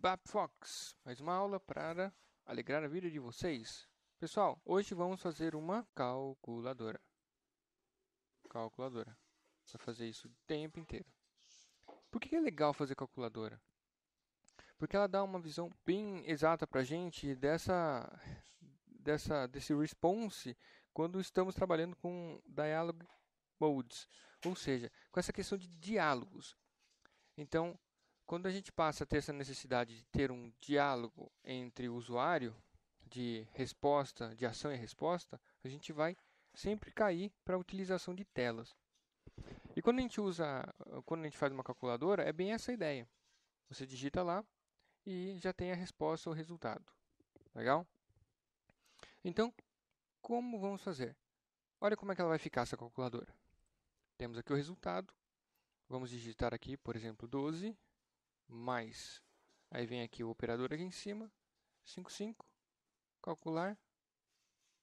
BAPFOX, mais uma aula para alegrar a vida de vocês. Pessoal, hoje vamos fazer uma calculadora. Vai fazer isso o tempo inteiro. Por que é legal fazer calculadora? Porque ela dá uma visão bem exata para a gente desse response quando estamos trabalhando com dialog modes, ou seja, com essa questão de diálogos. Então, quando a gente passa a ter essa necessidade de ter um diálogo entre o usuário, de resposta, de ação e resposta, a gente vai sempre cair para a utilização de telas. E quando a gente faz uma calculadora, é bem essa ideia. Você digita lá e já tem a resposta ou resultado. Legal? Então, como vamos fazer? Olha como é que ela vai ficar essa calculadora. Temos aqui o resultado. Vamos digitar aqui, por exemplo, 12 mais. Aí vem aqui o operador aqui em cima. 55, calcular,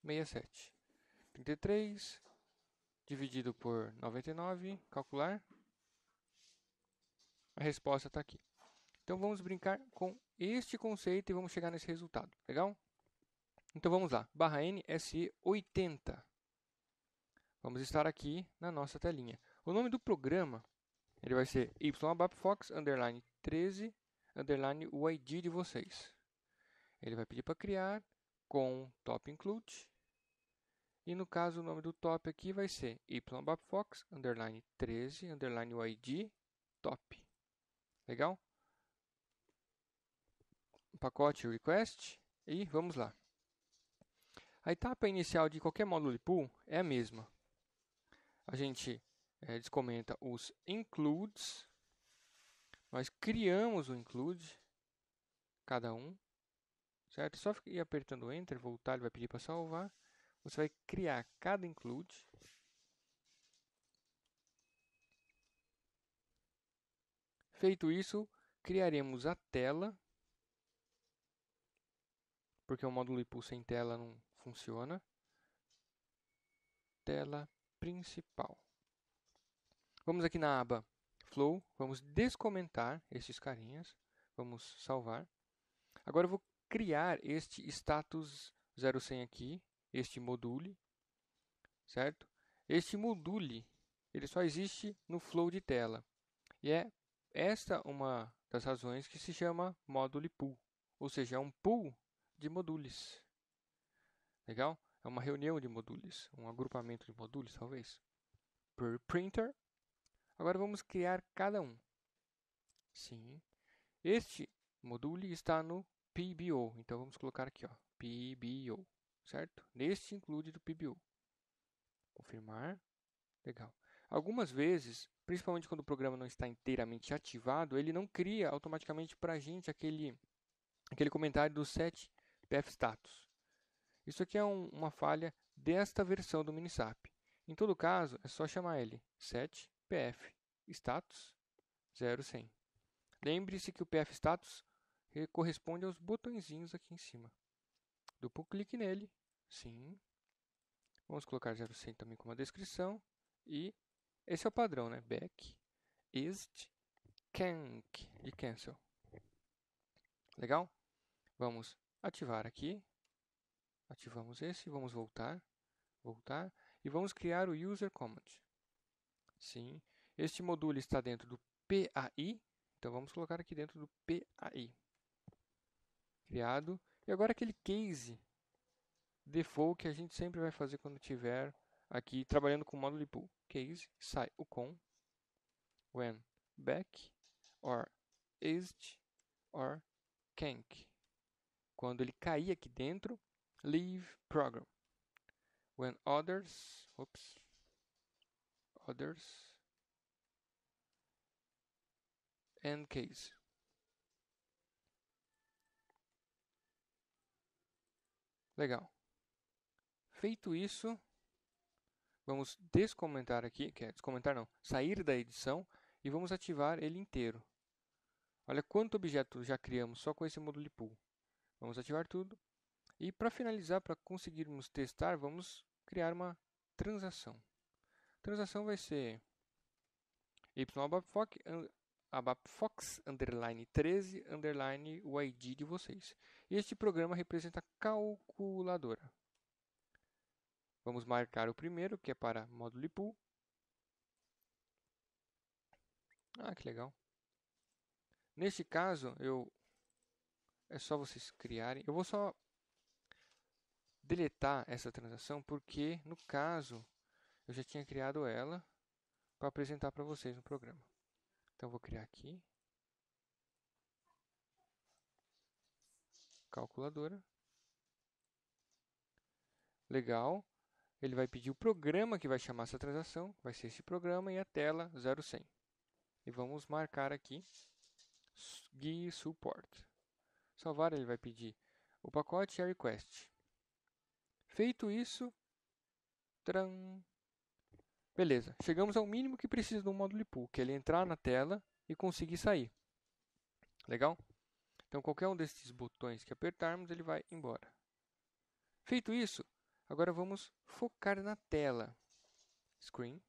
67. 33 dividido por 99, calcular. A resposta está aqui. Então vamos brincar com este conceito e vamos chegar nesse resultado. Legal? Então vamos lá. Barra N SE 80. Vamos estar aqui na nossa telinha. O nome do programa ele vai ser YBAPFOX underline 13 underline o ID de vocês. Ele vai pedir para criar com top include. E no caso o nome do top aqui vai ser YBAPFOX underline 13 underline o ID top. Legal? Pacote request e vamos lá. A etapa inicial de qualquer módulo de pool é a mesma. A gente descomenta os includes. Nós criamos o include, cada um, certo? Só ir apertando Enter, voltar, ele vai pedir para salvar. Você vai criar cada include. Feito isso, criaremos a tela, porque o módulo IPU sem tela não funciona. Tela principal. Vamos aqui na aba Flow, vamos descomentar esses carinhas, vamos salvar. Agora eu vou criar este status 0100 aqui, este module, certo? Este module, ele só existe no flow de tela. E é esta uma das razões que se chama módulo pool, ou seja, é um pool de modules. Legal? É uma reunião de modules, um agrupamento de modules, talvez. Per printer. Agora vamos criar cada um. Sim. Este module está no PBO, então vamos colocar aqui, ó, PBO, certo? Neste include do PBO. Confirmar. Legal. Algumas vezes, principalmente quando o programa não está inteiramente ativado, ele não cria automaticamente para a gente aquele comentário do set pf status. Isso aqui é uma falha desta versão do Minisap. Em todo caso, é só chamar ele set pf status 0100. Lembre-se que o pf status corresponde aos botõezinhos aqui em cima. Duplo clique nele. Sim. Vamos colocar 0100 também como a descrição. E esse é o padrão, né? Back, ist, canc, de cancel. Legal? Vamos ativar aqui. Ativamos esse, vamos voltar. E vamos criar o user command. Sim. Este module está dentro do PAI. Então vamos colocar aqui dentro do PAI. Criado. E agora aquele case default que a gente sempre vai fazer quando estiver aqui trabalhando com o módulo pool. Case, sai o com, when, back, or, ist, or, canc. Quando ele cair aqui dentro, leave program. When others, end case. Legal. Feito isso, vamos descomentar aqui, descomentar não, sair da edição e vamos ativar ele inteiro. Olha quanto objeto já criamos só com esse módulo pool. Vamos ativar tudo. E para finalizar, para conseguirmos testar, vamos criar uma transação. A transação vai ser YBAPFOX ABAPFox _13 _ o ID de vocês. Este programa representa a calculadora. Vamos marcar o primeiro, que é para módulo pool. Ah, que legal. Neste caso, é só vocês criarem. Eu vou só deletar essa transação porque, no caso, eu já tinha criado ela para apresentar para vocês no programa. Então, eu vou criar aqui. Calculadora. Legal. Ele vai pedir o programa que vai chamar essa transação. Vai ser esse programa e a tela 0100. E vamos marcar aqui GUI Support. Salvar, ele vai pedir o pacote e a request. Feito isso, beleza, chegamos ao mínimo que precisa do módulo pool, que é ele entrar na tela e conseguir sair. Legal? Então, qualquer um desses botões que apertarmos, ele vai embora. Feito isso, agora vamos focar na tela. Screen.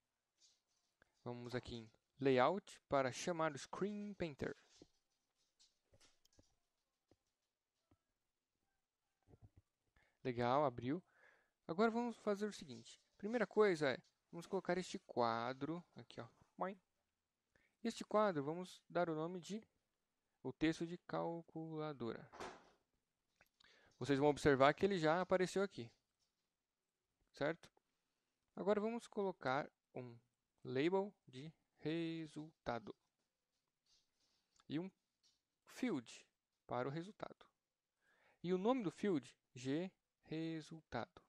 Vamos aqui em Layout para chamar o Screen Painter. Legal, abriu. Agora vamos fazer o seguinte. Primeira coisa é, vamos colocar este quadro aqui, ó. Este quadro vamos dar o nome de o texto de calculadora. Vocês vão observar que ele já apareceu aqui, certo? Agora vamos colocar um label de resultado e um field para o resultado. E o nome do field, G_resultado.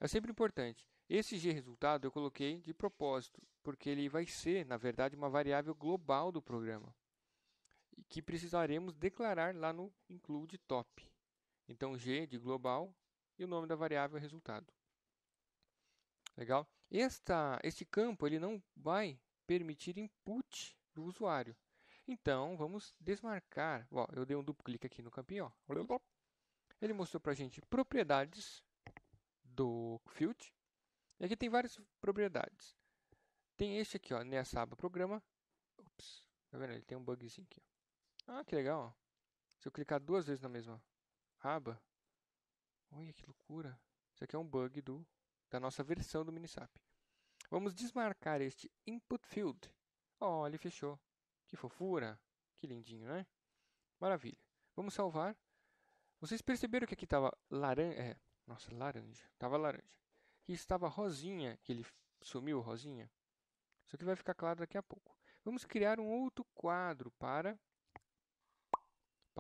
É sempre importante. Esse G_resultado eu coloquei de propósito, porque ele vai ser, na verdade, uma variável global do programa, que precisaremos declarar lá no include top. Então, G de global e o nome da variável é resultado. Legal? Este campo ele não vai permitir input do usuário. Então, vamos desmarcar. Ó, eu dei um duplo clique aqui no campinho. Ó. Ele mostrou para a gente propriedades do field. E aqui tem várias propriedades. Tem este aqui, ó, nessa aba programa. Ups, tá vendo? Ele tem um bugzinho aqui. Ó. Ah, que legal. Ó. Se eu clicar duas vezes na mesma aba, olha que loucura. Isso aqui é um bug da nossa versão do Minisap. Vamos desmarcar este input field. Ó, ele fechou. Que fofura. Que lindinho, né? Maravilha. Vamos salvar. Vocês perceberam que aqui estava laranja? Nossa, laranja. Estava laranja. Que estava rosinha, que ele sumiu rosinha. Isso aqui vai ficar claro daqui a pouco. Vamos criar um outro quadro para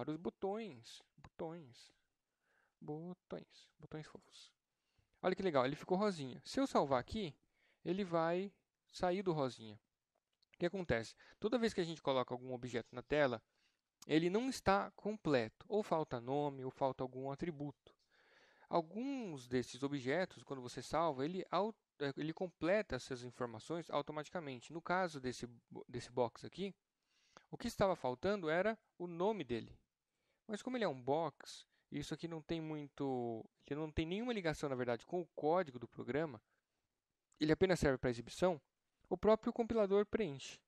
os botões. Botões fofos. Olha que legal, ele ficou rosinha. Se eu salvar aqui, ele vai sair do rosinha. O que acontece? Toda vez que a gente coloca algum objeto na tela, ele não está completo. Ou falta nome, ou falta algum atributo. Alguns desses objetos, quando você salva, ele completa essas informações automaticamente. No caso desse box aqui, o que estava faltando era o nome dele. Mas como ele é um box, isso aqui não tem ele não tem nenhuma ligação, na verdade, com o código do programa, ele apenas serve para exibição, o próprio compilador preenche.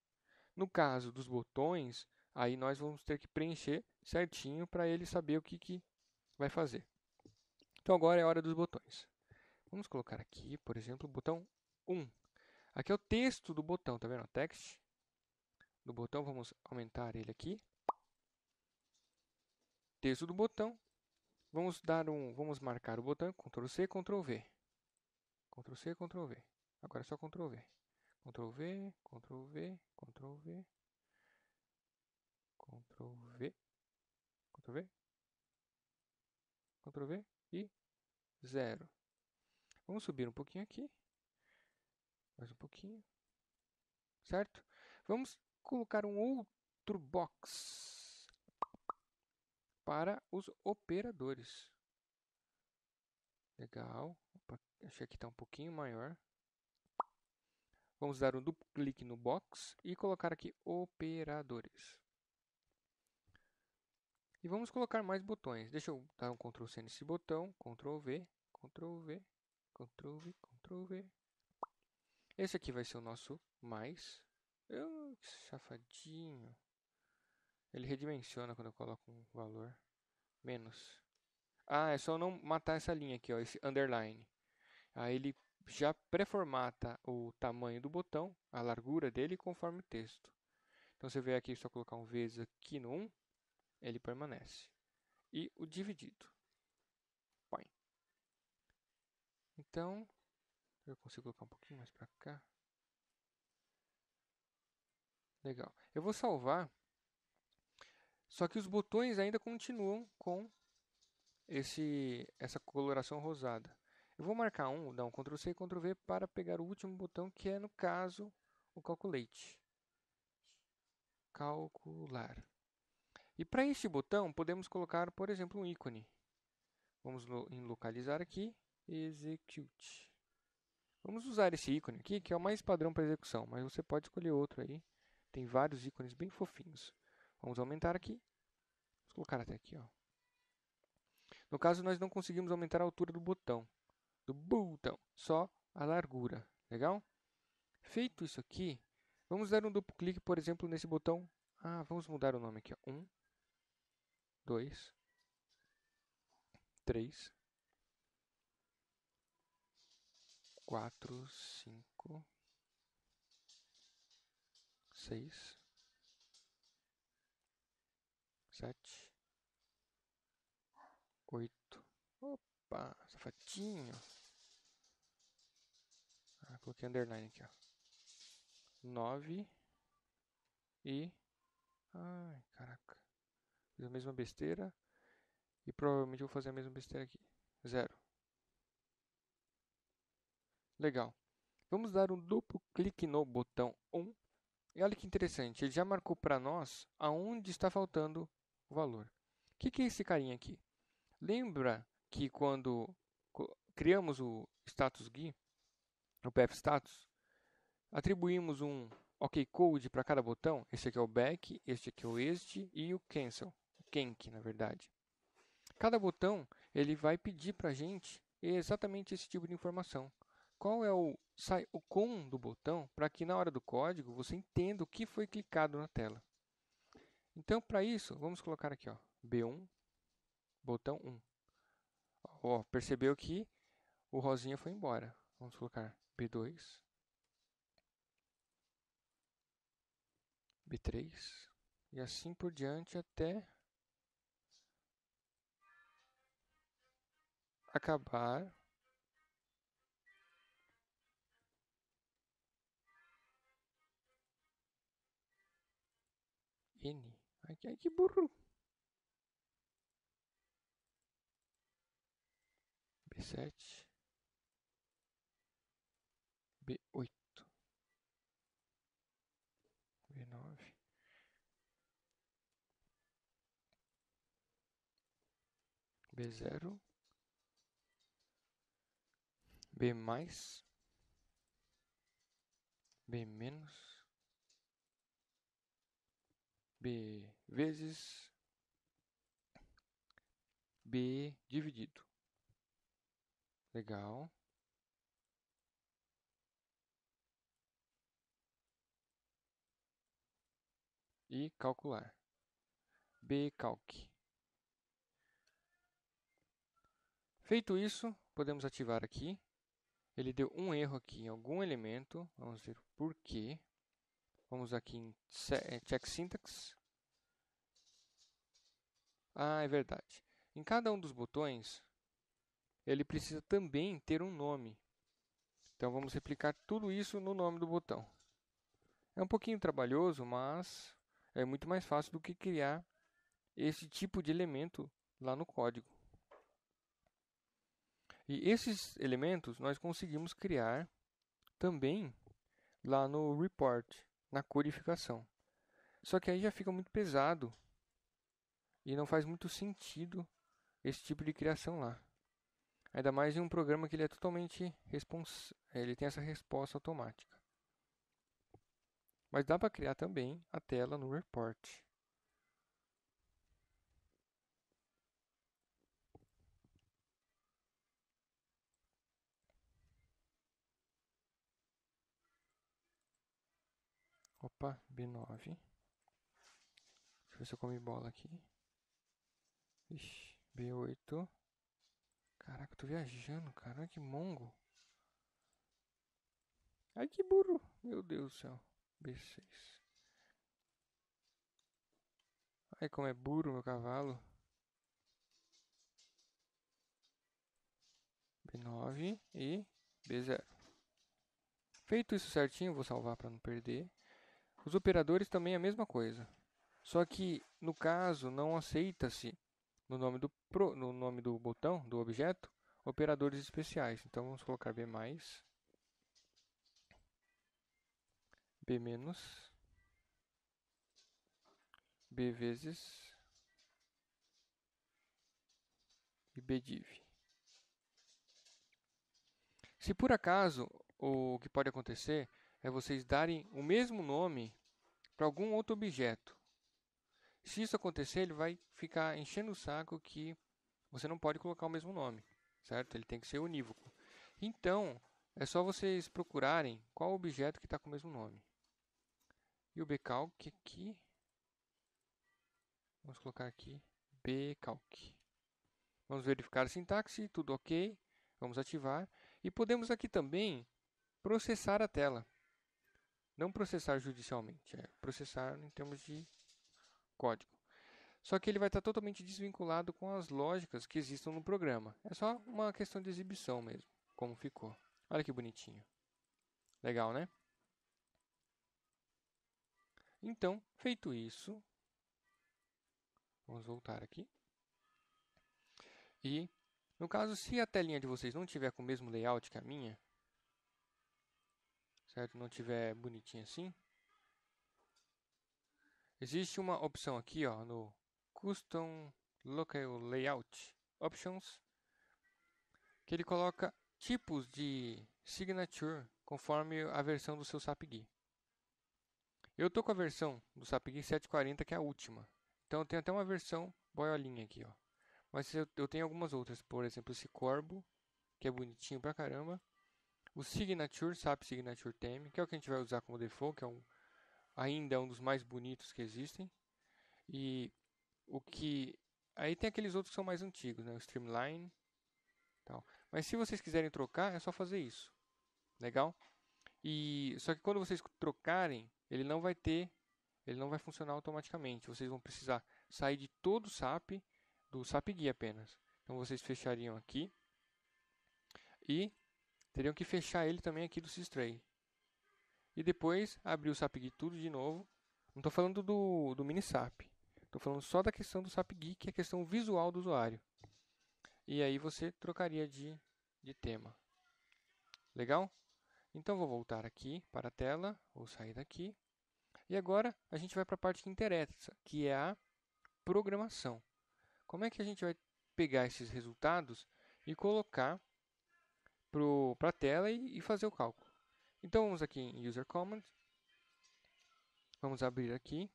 No caso dos botões, aí nós vamos ter que preencher certinho para ele saber o que vai fazer. Então agora é a hora dos botões. Vamos colocar aqui, por exemplo, o botão 1. Aqui é o texto do botão, tá vendo? Text do botão, vamos aumentar ele aqui. Texto do botão. Vamos marcar o botão, Ctrl C, Ctrl V. Ctrl C, Ctrl V. Agora é só Ctrl V. Ctrl V, Ctrl V, Ctrl V. Ctrl V. Ctrl V. Ctrl V e 0. Vamos subir um pouquinho aqui. Mais um pouquinho. Certo? Vamos colocar um outro box para os operadores. Legal. Opa, achei que está um pouquinho maior. Vamos dar um duplo clique no box e colocar aqui operadores. E vamos colocar mais botões. Deixa eu dar um Ctrl C nesse botão. Ctrl V, Ctrl V, Ctrl V, Ctrl V. Esse aqui vai ser o nosso mais. Que safadinho. Ele redimensiona quando eu coloco um valor. Menos. Ah, é só não matar essa linha aqui, ó, esse underline. Aí ele já pré-formata o tamanho do botão, a largura dele, conforme o texto. Então você vê aqui, só colocar um vezes aqui no 1, ele permanece. E o dividido. Põe. Então, eu consigo colocar um pouquinho mais para cá. Legal. Eu vou salvar, só que os botões ainda continuam com essa coloração rosada. Eu vou marcar dar um Ctrl C e Ctrl V para pegar o último botão, que é, no caso, o Calculate. Calcular. E para este botão, podemos colocar, por exemplo, um ícone. Vamos em localizar aqui, Execute. Vamos usar esse ícone aqui, que é o mais padrão para execução, mas você pode escolher outro aí. Tem vários ícones bem fofinhos. Vamos aumentar aqui. Vamos colocar até aqui, ó. No caso, nós não conseguimos aumentar a altura do botão. Só a largura. Legal? Feito isso aqui, vamos dar um duplo clique, por exemplo, nesse botão. Vamos mudar o nome aqui, ó. 1, 2, 3, 4, 5, 6, 7, 8. Opa, safadinho. Coloquei underline aqui, ó. 9 e... Ai, caraca. Fiz a mesma besteira. E provavelmente eu vou fazer a mesma besteira aqui. 0. Legal. Vamos dar um duplo clique no botão 1. E olha que interessante, ele já marcou para nós aonde está faltando o valor. O que é esse carinha aqui? Lembra que quando criamos o status GUI, o PF_status, atribuímos um OKCode para cada botão? Esse aqui é o back, este aqui é o exit e o cancel. O canc, na verdade. Cada botão ele vai pedir para a gente exatamente esse tipo de informação. Qual é o com do botão para que na hora do código você entenda o que foi clicado na tela. Então, para isso, vamos colocar aqui, ó, B1, botão 1. Ó, percebeu que o rosinha foi embora. Vamos colocar B2, B3 e assim por diante até acabar N. Ai, que burro. B7, B8, B9, B0, B mais, B menos, B vezes, B dividido. Legal. E calcular. Bcalc. Feito isso, podemos ativar aqui. Ele deu um erro aqui em algum elemento. Vamos ver por quê. Vamos aqui em check syntax. É verdade. Em cada um dos botões, ele precisa também ter um nome. Então vamos replicar tudo isso no nome do botão. É um pouquinho trabalhoso, mas é muito mais fácil do que criar esse tipo de elemento lá no código. E esses elementos nós conseguimos criar também lá no report, na codificação. Só que aí já fica muito pesado e não faz muito sentido esse tipo de criação lá. Ainda mais em um programa que ele é totalmente ele tem essa resposta automática. Mas dá para criar também a tela no report. Opa, B9. Deixa eu ver se eu comi bola aqui. Ixi, B8. Caraca, eu tô viajando, cara. Olha que mongo. Ai, que burro. Meu Deus do céu. B6. Ai, como é burro meu cavalo. B9 e B0. Feito isso certinho, vou salvar para não perder. Os operadores também é a mesma coisa. Só que, no caso, não aceita-se no nome do botão, do objeto, operadores especiais. Então, vamos colocar B+, B-, B vezes e BDiv. Se por acaso, o que pode acontecer é vocês darem o mesmo nome para algum outro objeto. Se isso acontecer, ele vai ficar enchendo o saco que você não pode colocar o mesmo nome, certo? Ele tem que ser unívoco. Então, é só vocês procurarem qual objeto que está com o mesmo nome. E o bcalc aqui, vamos colocar aqui bcalc. Vamos verificar a sintaxe, tudo ok. Vamos ativar. E podemos aqui também processar a tela. Não processar judicialmente, é processar em termos de código. Só que ele vai estar totalmente desvinculado com as lógicas que existam no programa. É só uma questão de exibição mesmo, como ficou. Olha que bonitinho. Legal, né? Então, feito isso, vamos voltar aqui. E, no caso, se a telinha de vocês não tiver com o mesmo layout que a minha, certo? Não tiver bonitinho assim, existe uma opção aqui, ó, no Custom Local Layout Options, que ele coloca tipos de signature conforme a versão do seu SAPGUI. Eu estou com a versão do SAPGUI 740, que é a última. Então eu tenho até uma versão boiolinha aqui, ó. Mas eu tenho algumas outras, por exemplo, esse Corbo, que é bonitinho pra caramba. O Signature, SAP Signature Theme, que é o que a gente vai usar como default, que é ainda é um dos mais bonitos que existem. E o que... Aí tem aqueles outros que são mais antigos, né? O Streamline, tal. Mas se vocês quiserem trocar, é só fazer isso. Legal? E só que quando vocês trocarem, ele não vai funcionar automaticamente. Vocês vão precisar sair de todo o SAP, do SAPGUI apenas. Então vocês fechariam aqui e teriam que fechar ele também aqui do Systray. E depois abrir o SAPGUI tudo de novo. Não estou falando do mini SAP. Estou falando só da questão do SAPGUI, que é a questão visual do usuário. E aí você trocaria de tema. Legal? Então vou voltar aqui para a tela, vou sair daqui. E agora a gente vai para a parte que interessa, que é a programação. Como é que a gente vai pegar esses resultados e colocar para a tela e fazer o cálculo? Então vamos aqui em User Command, vamos abrir aqui,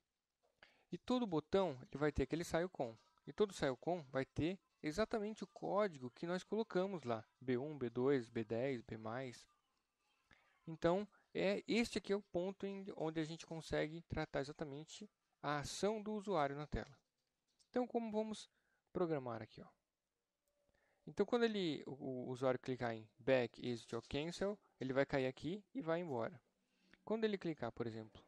e todo botão ele vai ter aquele saio com. E todo saio com vai ter exatamente o código que nós colocamos lá, B1, B2, B10, B+. Então, este aqui é o ponto onde a gente consegue tratar exatamente a ação do usuário na tela. Então, como vamos programar aqui? Ó. Então, quando o usuário clicar em Back, Exit ou Cancel, ele vai cair aqui e vai embora. Quando ele clicar, por exemplo,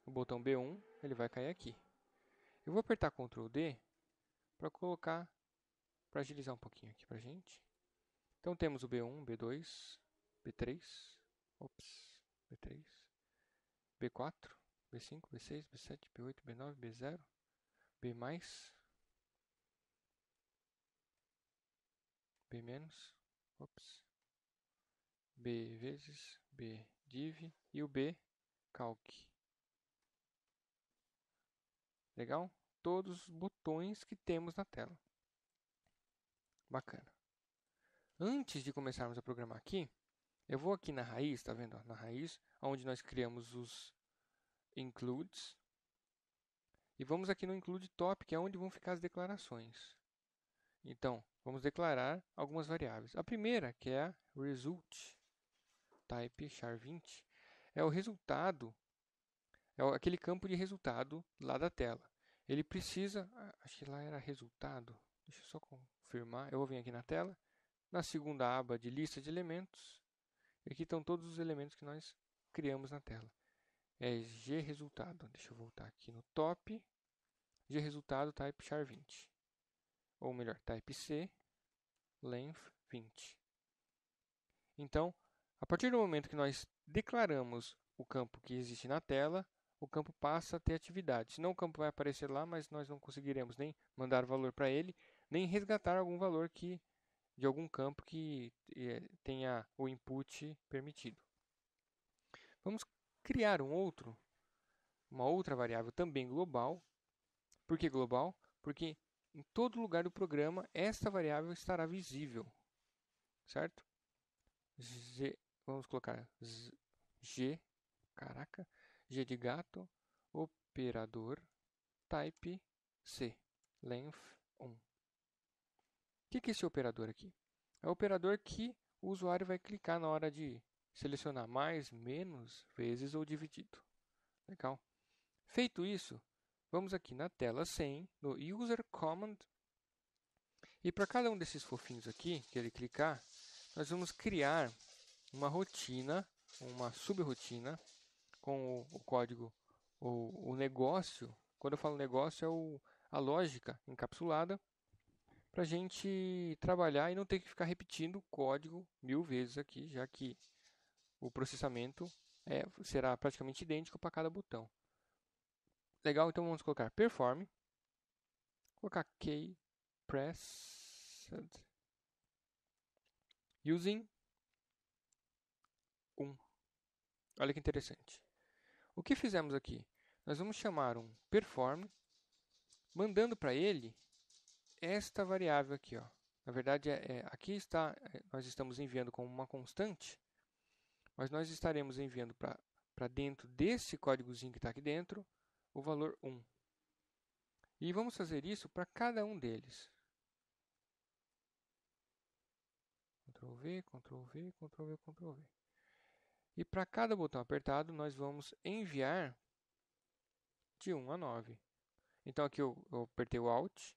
no botão B1, ele vai cair aqui. Eu vou apertar Ctrl D para colocar, para agilizar um pouquinho aqui para a gente. Então, temos o B1, B2, B3, ops, B3, B4, B5, B6, B7, B8, B9, B0, B+, B-, ops, B vezes, BDiv e o bcalc. Legal? Todos os botões que temos na tela. Bacana. Antes de começarmos a programar aqui, eu vou aqui na raiz, tá vendo? Na raiz, onde nós criamos os includes. E vamos aqui no include top, que é onde vão ficar as declarações. Então, vamos declarar algumas variáveis. A primeira, que é a result, type char20, é o resultado É aquele campo de resultado lá da tela. Ele precisa, acho que lá era resultado, deixa eu só confirmar, eu vou vir aqui na tela, na segunda aba de lista de elementos, e aqui estão todos os elementos que nós criamos na tela. É gResultado, deixa eu voltar aqui no top, gResultado type char20, ou melhor, type C, length 20. Então, a partir do momento que nós declaramos o campo que existe na tela, o campo passa a ter atividade. Senão o campo vai aparecer lá, mas nós não conseguiremos nem mandar valor para ele, nem resgatar algum valor de algum campo que tenha o input permitido. Vamos criar uma outra variável também global. Por que global? Porque em todo lugar do programa esta variável estará visível, certo? Vamos colocar G de gato, operador, type C, length 1. O que é esse operador aqui? É o operador que o usuário vai clicar na hora de selecionar mais, menos, vezes ou dividido. Legal? Feito isso, vamos aqui na tela 100, no User Command, e para cada um desses fofinhos aqui, que ele clicar, nós vamos criar uma rotina, uma subrotina, com o código, o negócio. Quando eu falo negócio, é a lógica encapsulada, para a gente trabalhar e não ter que ficar repetindo o código 1000 vezes aqui, já que o processamento será praticamente idêntico para cada botão. Legal, então vamos colocar perform, colocar key pressed using 1. Olha que interessante. O que fizemos aqui? Nós vamos chamar um perform, mandando para ele esta variável aqui. Ó. Na verdade, aqui está, nós estamos enviando como uma constante, mas nós estaremos enviando para dentro desse códigozinho que está aqui dentro, o valor 1. E vamos fazer isso para cada um deles. Ctrl V, Ctrl V, Ctrl V, Ctrl V. E para cada botão apertado, nós vamos enviar de 1 a 9. Então aqui eu apertei o Alt,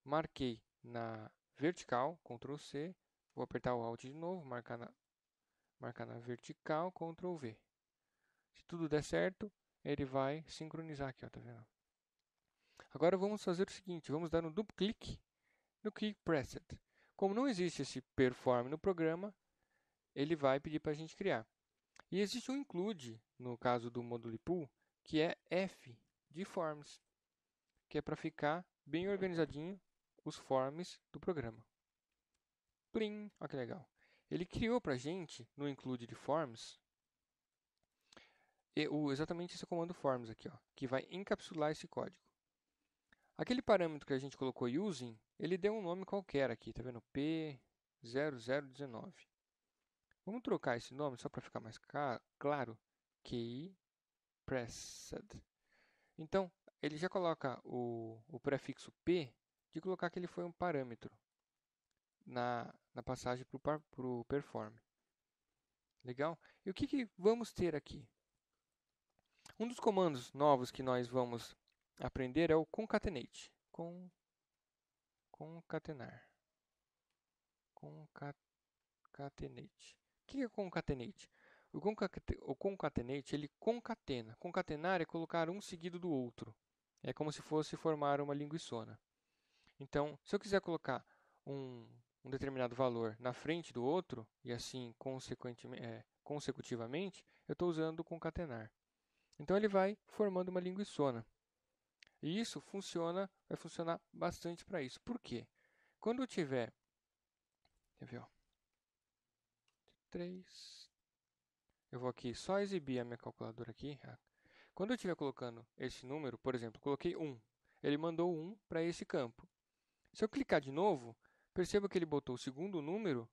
marquei na vertical, Ctrl C, vou apertar o Alt de novo, marcar na vertical, Ctrl V. Se tudo der certo, ele vai sincronizar aqui, ó, tá vendo? Agora vamos fazer o seguinte, vamos dar um duplo clique no Key Pressed. Como não existe esse perform no programa, ele vai pedir para a gente criar. E existe um include, no caso do Module Pool, que é F de Forms, que é para ficar bem organizadinho os forms do programa. Plim! Olha que legal. Ele criou para a gente, no include de Forms, exatamente esse comando Forms aqui, ó, que vai encapsular esse código. Aquele parâmetro que a gente colocou using, ele deu um nome qualquer aqui, tá vendo? P0019. Vamos trocar esse nome só para ficar mais claro. Key Pressed. Então, ele já coloca o prefixo P de colocar que ele foi um parâmetro na passagem para o perform. Legal? E o que vamos ter aqui? Um dos comandos novos que nós vamos aprender é o concatenate. Concatenar. Concatenate. O que é concatenate? O concatenate, ele concatena. Concatenar é colocar um seguido do outro. É como se fosse formar uma linguiçona. Então, se eu quiser colocar um determinado valor na frente do outro, e assim consecutivamente, eu estou usando o concatenar. Então, ele vai formando uma linguiçona. E isso vai funcionar bastante para isso. Por quê? Quando eu tiver... Quer ver? Ó, 3... Eu vou aqui só exibir a minha calculadora aqui. Quando eu estiver colocando esse número, por exemplo, coloquei 1. Ele mandou 1 para esse campo. Se eu clicar de novo, perceba que ele botou o segundo número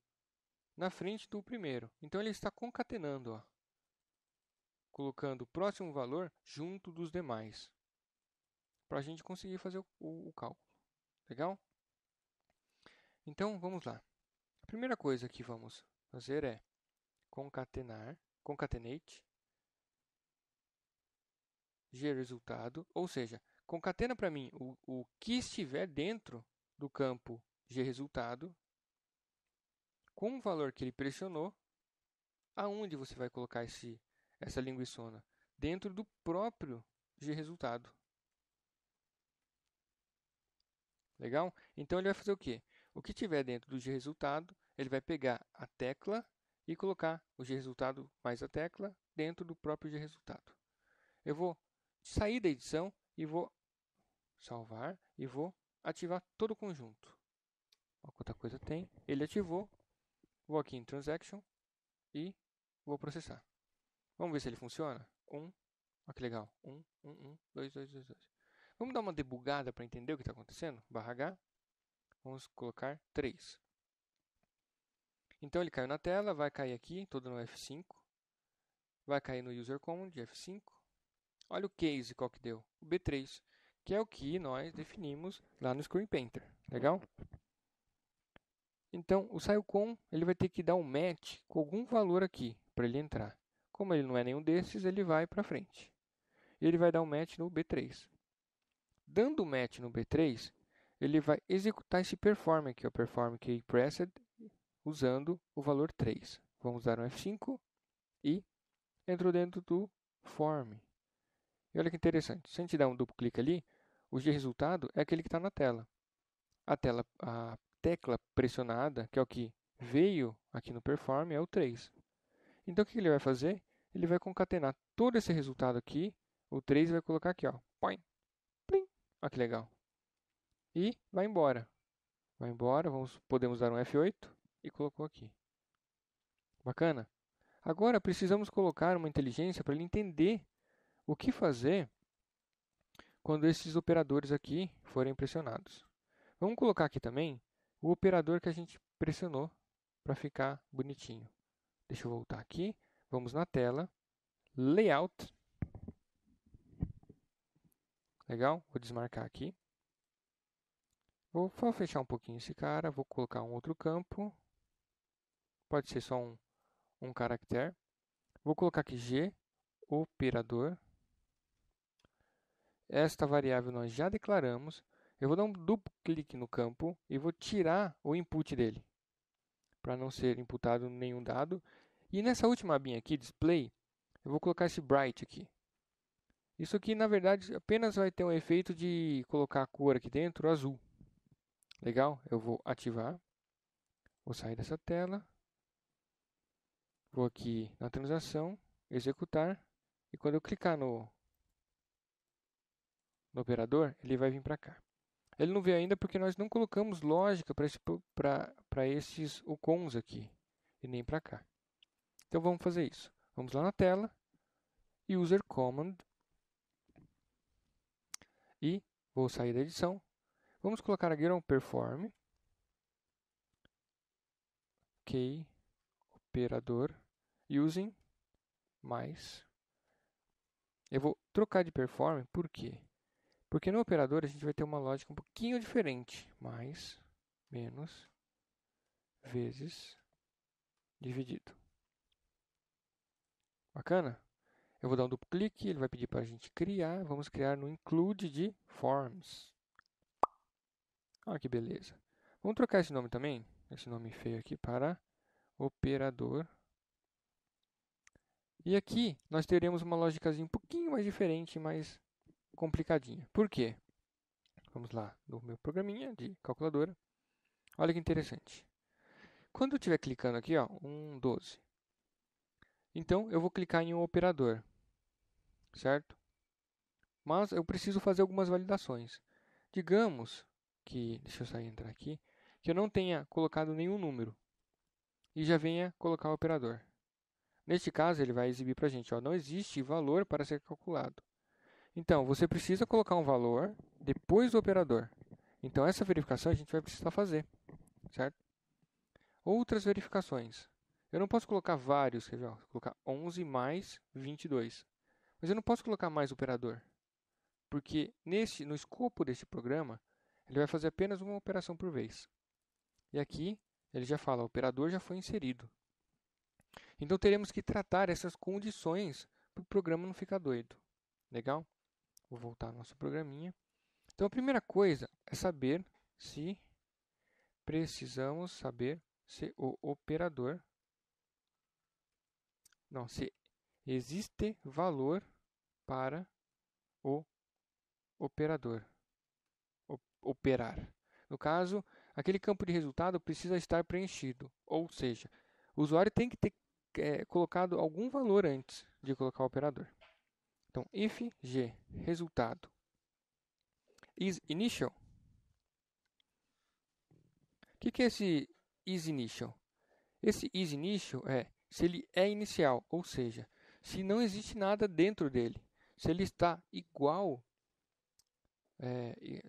na frente do primeiro. Então, ele está concatenando, ó, colocando o próximo valor junto dos demais, para a gente conseguir fazer o cálculo. Legal? Então, vamos lá. A primeira coisa que vamos fazer é concatenate gResultado, ou seja, concatena para mim o que estiver dentro do campo gResultado com o valor que ele pressionou. Aonde você vai colocar essa linguiçona? Dentro do próprio gResultado. Legal? Então ele vai fazer o quê? O que tiver dentro do gResultado, ele vai pegar a tecla e colocar o gResultado mais a tecla dentro do próprio gResultado. Eu vou sair da edição e vou salvar e vou ativar todo o conjunto. Olha quanta coisa tem. Ele ativou. Vou aqui em Transaction e vou processar. Vamos ver se ele funciona? 1. Olha que legal. 1, 1, 1, 2, 2, 2, 2. Vamos dar uma debugada para entender o que está acontecendo? /H. Vamos colocar 3. Então ele caiu na tela, vai cair aqui, todo no F5. Vai cair no User Command de F5. Olha o case qual que deu. O B3, que é o que nós definimos lá no Screen Painter. Legal? Então, o SileCon ele vai ter que dar um match com algum valor aqui para ele entrar. Como ele não é nenhum desses, ele vai para frente. Ele vai dar um match no B3. Dando um match no B3, ele vai executar esse perform aqui, o perform key pressed, usando o valor 3. Vamos dar um F5 e entrou dentro do form. E olha que interessante, se a gente der um duplo clique ali, o gResultado é aquele que está na tela. A tecla pressionada, que é o que veio aqui no perform, é o 3. Então, o que ele vai fazer? Ele vai concatenar todo esse resultado aqui, o 3 vai colocar aqui, ó, põe, plim, olha que legal. E vai embora. Vai embora, podemos dar um F8 e colocou aqui. Bacana? Agora, precisamos colocar uma inteligência para ele entender o que fazer quando esses operadores aqui forem pressionados. Vamos colocar aqui também o operador que a gente pressionou para ficar bonitinho. Deixa eu voltar aqui. Vamos na tela. Layout. Legal? Vou desmarcar aqui. Vou fechar um pouquinho esse cara. Vou colocar um outro campo. Pode ser só um caractere. Vou colocar aqui G, operador. Esta variável nós já declaramos. Eu vou dar um duplo clique no campo e vou tirar o input dele, para não ser imputado nenhum dado. E nessa última abinha aqui, display, eu vou colocar esse bright aqui. Isso aqui, na verdade, apenas vai ter um efeito de colocar a cor aqui dentro azul. Legal? Eu vou ativar. Vou sair dessa tela. Vou aqui na transação, executar. E quando eu clicar no operador, ele vai vir para cá. Ele não veio ainda porque nós não colocamos lógica para esses UCONs aqui. E nem para cá. Então vamos fazer isso. Vamos lá na tela. User Command. E vou sair da edição. Vamos colocar aqui um perform. Ok. Operador. Using. Mais. Eu vou trocar de perform. Por quê? Porque no operador a gente vai ter uma lógica um pouquinho diferente. Mais, menos, vezes, dividido. Bacana? Eu vou dar um duplo clique, ele vai pedir para a gente criar. Vamos criar no include de forms. Olha que beleza. Vamos trocar esse nome também, esse nome feio aqui, para operador. E aqui nós teremos uma lógicazinha um pouquinho mais diferente, mais complicadinha. Por quê? Vamos lá no meu programinha de calculadora. Olha que interessante. Quando eu estiver clicando aqui, ó, 12. Então, eu vou clicar em um operador, certo? Mas eu preciso fazer algumas validações. Digamos que, deixa eu sair e entrar aqui, que eu não tenha colocado nenhum número e já venha colocar o operador. Neste caso, ele vai exibir para a gente, ó, não existe valor para ser calculado. Então, você precisa colocar um valor depois do operador. Então, essa verificação a gente vai precisar fazer, certo? Outras verificações. Eu não posso colocar vários, quer ver? Vou colocar 11 mais 22. Mas eu não posso colocar mais operador. Porque no escopo deste programa, ele vai fazer apenas uma operação por vez. E aqui, ele já fala, o operador já foi inserido. Então, teremos que tratar essas condições para o programa não ficar doido. Legal? Vou voltar ao nosso programinha. Então, a primeira coisa é saber se precisamos saber se o operador, não, se existe valor para o operador operar. No caso, aquele campo de resultado precisa estar preenchido, ou seja, o usuário tem que ter colocado algum valor antes de colocar o operador. Então, if g resultado is initial. O que é esse is initial? Esse is initial é se ele é inicial, ou seja, se não existe nada dentro dele, se ele está igual,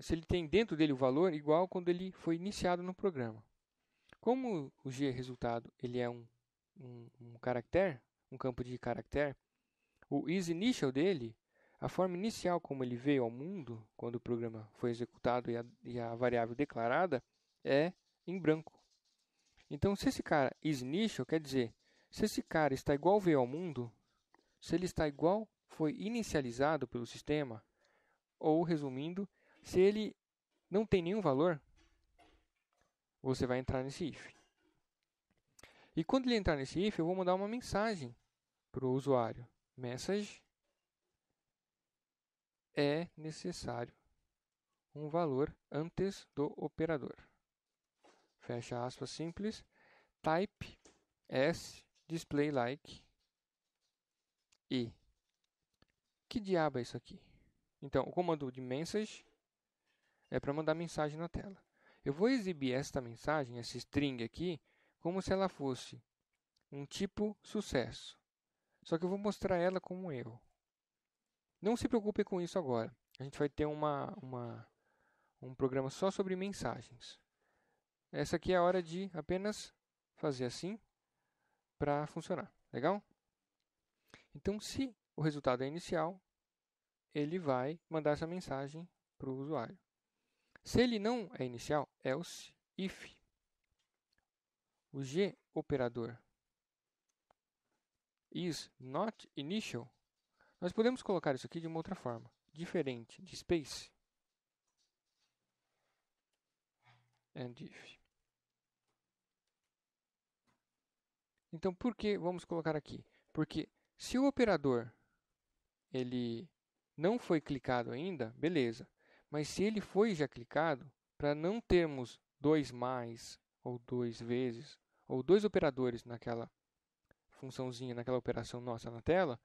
se ele tem dentro dele o valor igual quando ele foi iniciado no programa. Como o g resultado ele é um caractere, um campo de caractere, o isInitial dele, a forma inicial como ele veio ao mundo, quando o programa foi executado e a variável declarada, é em branco. Então, se esse cara isInitial, quer dizer, se esse cara está igual veio ao mundo, se ele está igual foi inicializado pelo sistema, ou, resumindo, se ele não tem nenhum valor, você vai entrar nesse if. E quando ele entrar nesse if, eu vou mandar uma mensagem para o usuário. Message é necessário um valor antes do operador. Fecha aspas simples. Type as display like e. Que diabo é isso aqui? Então, o comando de message é para mandar mensagem na tela. Eu vou exibir esta mensagem, essa string aqui, como se ela fosse um tipo sucesso. Só que eu vou mostrar ela como um erro. Não se preocupe com isso agora. A gente vai ter um programa só sobre mensagens. Essa aqui é a hora de apenas fazer assim para funcionar. Legal? Então, se o resultado é inicial, ele vai mandar essa mensagem para o usuário. Se ele não é inicial, else if o g operador is not initial, nós podemos colocar isso aqui de uma outra forma, diferente de space and if. Então, por que vamos colocar aqui? Porque se o operador ele não foi clicado ainda, beleza. Mas se ele foi já clicado, para não termos dois mais, ou duas vezes, ou dois operadores naquela funçãozinha, naquela operação nossa na tela,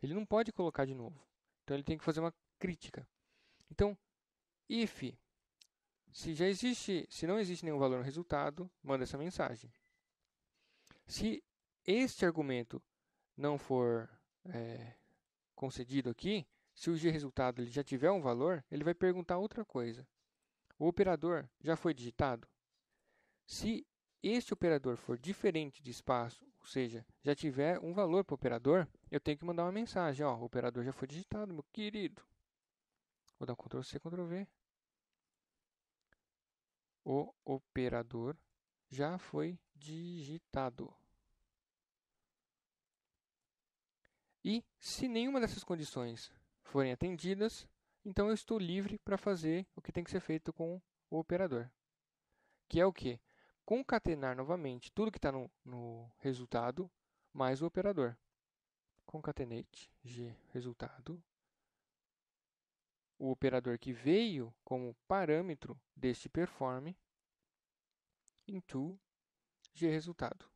ele não pode colocar de novo. Então, ele tem que fazer uma crítica. Então, if, se não existe nenhum valor no resultado, manda essa mensagem. Se este argumento não for concedido aqui, se o g-resultado ele já tiver um valor, ele vai perguntar outra coisa. O operador já foi digitado? Se este operador for diferente de espaço, ou seja, já tiver um valor para o operador, eu tenho que mandar uma mensagem. Ó, o operador já foi digitado, meu querido. Vou dar um Ctrl+C, Ctrl+V. O operador já foi digitado. E se nenhuma dessas condições forem atendidas, então eu estou livre para fazer o que tem que ser feito com o operador. Que é o quê? Concatenar novamente tudo que está no resultado mais o operador. Concatenate g resultado. O operador que veio como parâmetro deste perform into g resultado.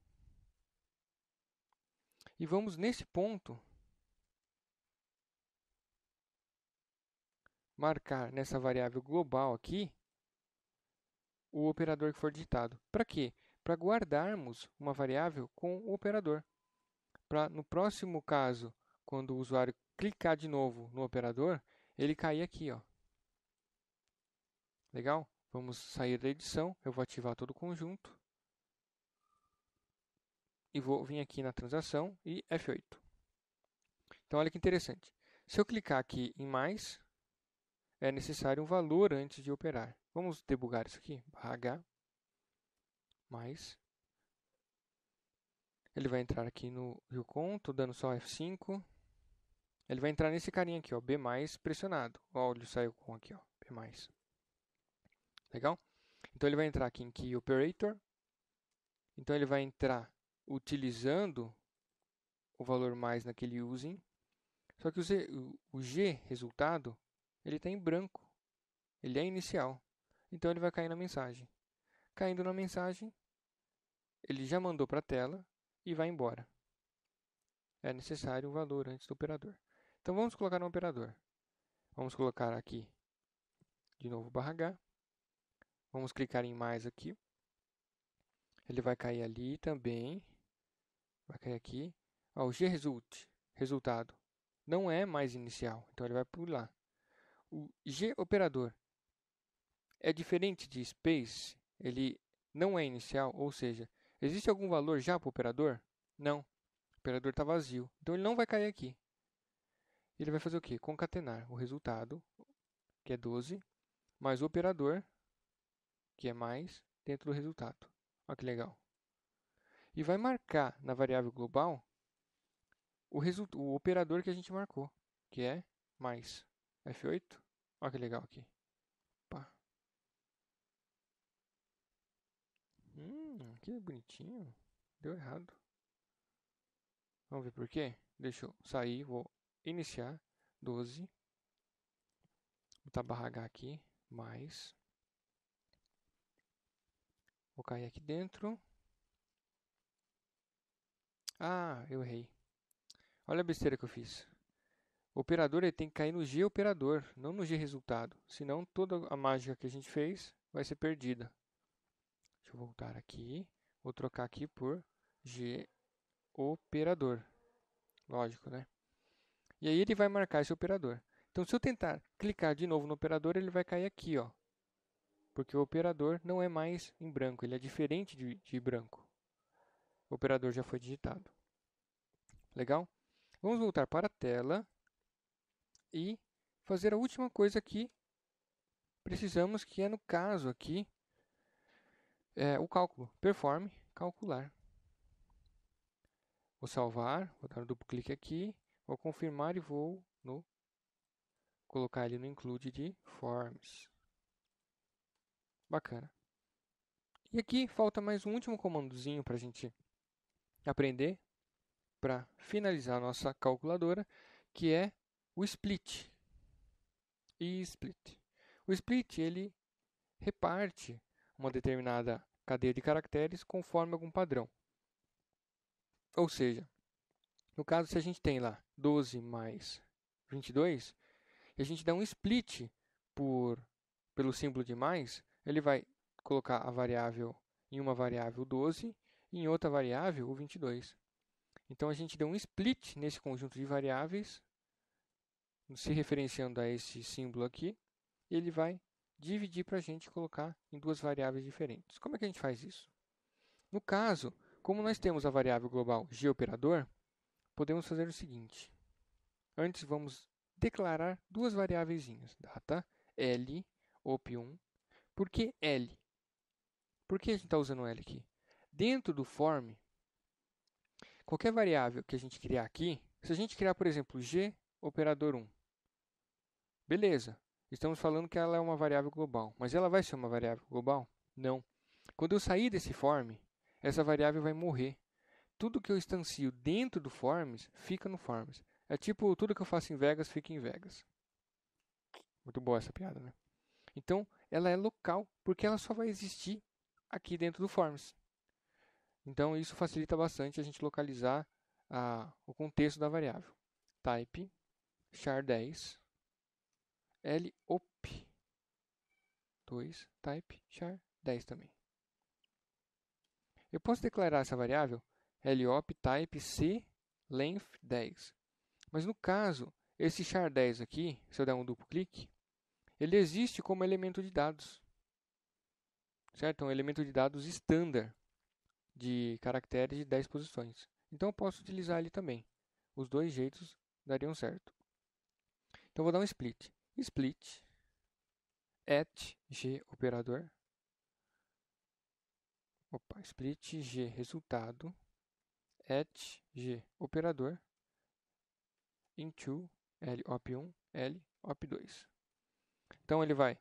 E vamos nesse ponto marcar nessa variável global aqui o operador que for digitado. Para quê? Para guardarmos uma variável com o operador. Para no próximo caso, quando o usuário clicar de novo no operador, ele cair aqui, ó. Legal? Vamos sair da edição, eu vou ativar todo o conjunto. E vou vir aqui na transação e F8. Então, olha que interessante. Se eu clicar aqui em mais, é necessário um valor antes de operar. Vamos debugar isso aqui. H, mais. Ele vai entrar aqui no viewCon, estou dando só F5. ele vai entrar nesse carinha aqui, ó, B+, pressionado. Ó, ele saiu com aqui, ó, B+. Legal? Então, ele vai entrar aqui em Key Operator. Então, ele vai entrar utilizando o valor mais naquele using. Só que o G, resultado, ele está em branco. Ele é inicial. Então, ele vai cair na mensagem. Caindo na mensagem, ele já mandou para a tela e vai embora. É necessário o valor antes do operador. Então, vamos colocar no operador. Vamos colocar aqui, de novo, /H. Vamos clicar em mais aqui. Ele vai cair ali também. Vai cair aqui. Ó, o GResult, resultado, não é mais inicial. Então, ele vai pular. O GOperador é diferente de space. Ele não é inicial, ou seja, existe algum valor já para o operador? Não. O operador está vazio. Então, ele não vai cair aqui. Ele vai fazer o quê? Concatenar o resultado, que é 12, mais o operador, que é mais, dentro do resultado. Olha que legal. E vai marcar na variável global o operador que a gente marcou, que é mais. F8. Olha que legal aqui. Opa. Que bonitinho. Deu errado. Vamos ver por quê? Deixa eu sair, vou iniciar. 12. Vou botar /H aqui, mais. Vou cair aqui dentro. Ah, eu errei. Olha a besteira que eu fiz. O operador ele tem que cair no GOperador, não no GResultado. Senão toda a mágica que a gente fez vai ser perdida. Deixa eu voltar aqui. Vou trocar aqui por GOperador. Lógico, né? E aí ele vai marcar esse operador. Então, se eu tentar clicar de novo no operador, ele vai cair aqui, ó. Porque o operador não é mais em branco, ele é diferente de branco. O operador já foi digitado. Legal? Vamos voltar para a tela e fazer a última coisa que precisamos, que é no caso aqui, o cálculo. Perform, calcular. Vou salvar, vou dar um duplo clique aqui, vou confirmar e vou colocar ele no include de forms. Bacana. E aqui falta mais um último comandozinho para a gente aprender para finalizar a nossa calculadora, que é o split. E split. O split ele reparte uma determinada cadeia de caracteres conforme algum padrão. Ou seja, no caso, se a gente tem lá 12 mais 22, e a gente dá um split pelo símbolo de mais, ele vai colocar a variável em uma variável 12 e em outra variável o 22. Então, a gente deu um split nesse conjunto de variáveis, se referenciando a esse símbolo aqui, e ele vai dividir para a gente colocar em duas variáveis diferentes. Como é que a gente faz isso? No caso, como nós temos a variável global GOperador, podemos fazer o seguinte. Antes, vamos declarar duas variáveis, data, L, op1. Por que L? Por que a gente está usando L aqui? Dentro do form, qualquer variável que a gente criar aqui, se a gente criar, por exemplo, GOperador1, beleza, estamos falando que ela é uma variável global, mas ela vai ser uma variável global? Não. Quando eu sair desse form, essa variável vai morrer. Tudo que eu instancio dentro do forms, fica no forms. É tipo, tudo que eu faço em Vegas, fica em Vegas. Muito boa essa piada, né? Então, ela é local, porque ela só vai existir aqui dentro do forms. Então, isso facilita bastante a gente localizar o contexto da variável. Type, char10, lop2, type, char10 também. Eu posso declarar essa variável lop type c length 10. Mas no caso, esse char10 aqui, se eu der um duplo clique, ele existe como elemento de dados. Certo? É um elemento de dados standard de caracteres de 10 posições. Então eu posso utilizar ele também. Os dois jeitos dariam certo. Então eu vou dar um split. Split at GOperador. Split G resultado at GOperador into L op1, L op2. Então, ele vai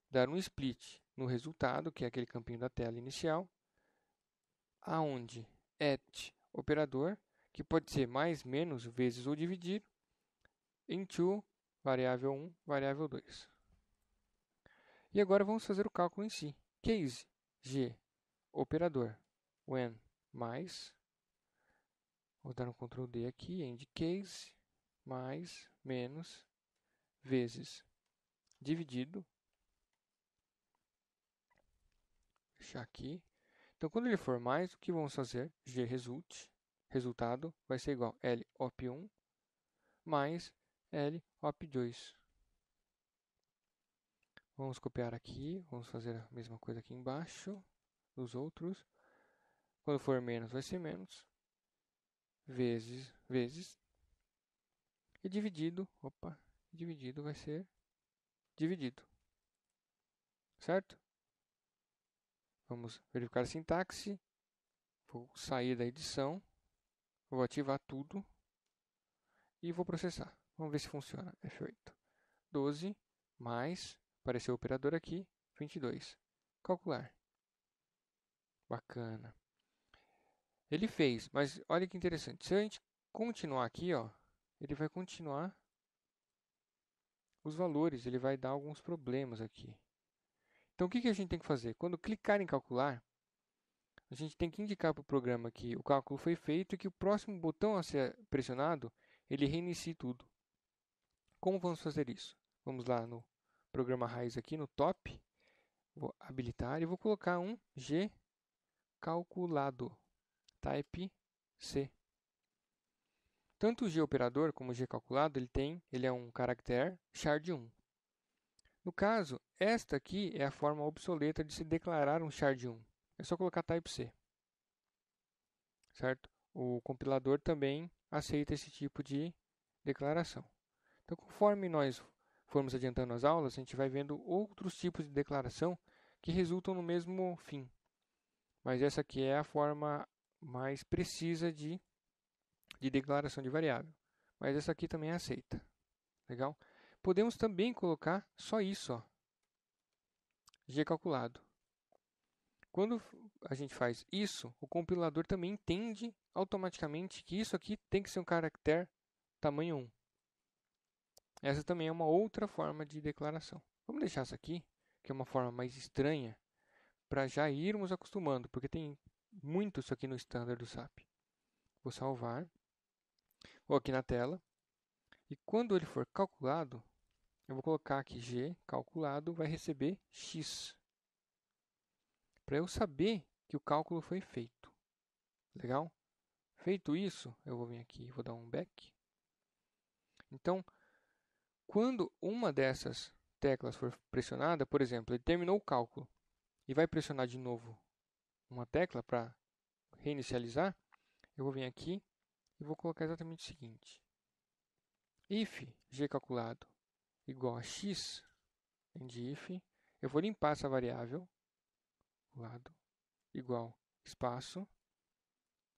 dar um split no resultado, que é aquele campinho da tela inicial, aonde at operador, que pode ser mais, menos, vezes ou dividir, into variável 1, variável 2. E agora vamos fazer o cálculo em si. Case G, operador, when mais, vou dar um Ctrl D aqui, end case, mais, menos, vezes, dividido, fechar aqui. Então, quando ele for mais, o que vamos fazer? G result, resultado, vai ser igual a L op1 mais L op2. Vamos copiar aqui, vamos fazer a mesma coisa aqui embaixo, dos outros. Quando for menos, vai ser menos, vezes, e dividido, dividido vai ser dividido, certo? Vamos verificar a sintaxe, vou sair da edição, vou ativar tudo e vou processar. Vamos ver se funciona, F8. 12 mais, apareceu o operador aqui, 22. Calcular. Bacana. Ele fez, mas olha que interessante. Se a gente continuar aqui, ó, ele vai continuar os valores, ele vai dar alguns problemas aqui. Então, o que a gente tem que fazer? Quando clicar em calcular, a gente tem que indicar para o programa que o cálculo foi feito e que o próximo botão a ser pressionado, ele reinicie tudo. Como vamos fazer isso? Vamos lá no programa raiz aqui, no top, vou habilitar e vou colocar um G calculado, type C. Tanto o G operador como o G calculado, ele é um caractere shard1. No caso, esta aqui é a forma obsoleta de se declarar um shard1. É só colocar type C. Certo? O compilador também aceita esse tipo de declaração. Então, conforme nós formos adiantando as aulas, a gente vai vendo outros tipos de declaração que resultam no mesmo fim. Mas essa aqui é a forma mais precisa de declaração de variável. Mas essa aqui também é aceita. Legal? Podemos também colocar só isso, ó, G calculado. Quando a gente faz isso, o compilador também entende automaticamente que isso aqui tem que ser um caractere tamanho 1. Essa também é uma outra forma de declaração. Vamos deixar essa aqui, que é uma forma mais estranha, para já irmos acostumando, porque tem muito isso aqui no standard do SAP. Vou salvar. Vou aqui na tela. E quando ele for calculado, eu vou colocar aqui G calculado vai receber X. Para eu saber que o cálculo foi feito. Legal? Feito isso, eu vou vir aqui e vou dar um back. Então, quando uma dessas teclas for pressionada, por exemplo, ele terminou o cálculo e vai pressionar de novo uma tecla para reinicializar, eu vou vir aqui e vou colocar exatamente o seguinte. If G calculado igual a X, if, eu vou limpar essa variável, lado, igual espaço,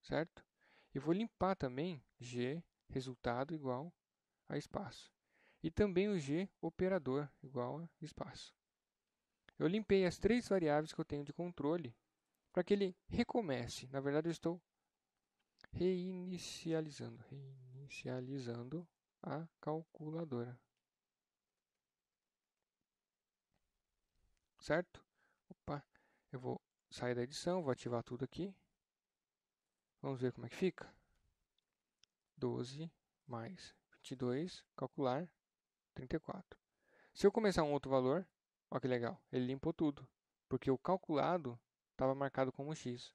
certo? E vou limpar também G resultado igual a espaço. E também o G operador igual a espaço. Eu limpei as três variáveis que eu tenho de controle para que ele recomece. Na verdade, eu estou reinicializando a calculadora. Certo? Opa, eu vou sair da edição, vou ativar tudo aqui. Vamos ver como é que fica. 12 mais 22, calcular, 34. Se eu começar um outro valor, olha que legal, ele limpou tudo, porque o calculado estava marcado como x.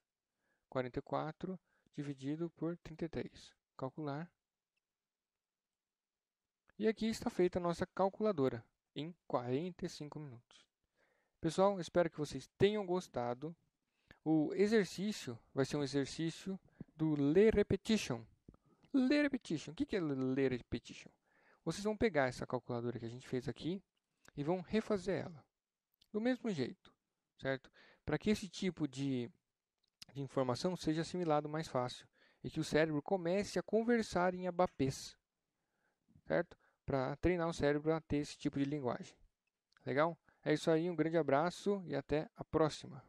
44 dividido por 33. Calcular. E aqui está feita a nossa calculadora em 45 minutos. Pessoal, espero que vocês tenham gostado. O exercício vai ser um exercício do Le Repetition. Le Repetition. O que é Le Repetition? Vocês vão pegar essa calculadora que a gente fez aqui e vão refazer ela. Do mesmo jeito, certo? Para que esse tipo de informação seja assimilado mais fácil e que o cérebro comece a conversar em abapês, certo? para treinar o cérebro a ter esse tipo de linguagem. Legal? É isso aí, um grande abraço e até a próxima.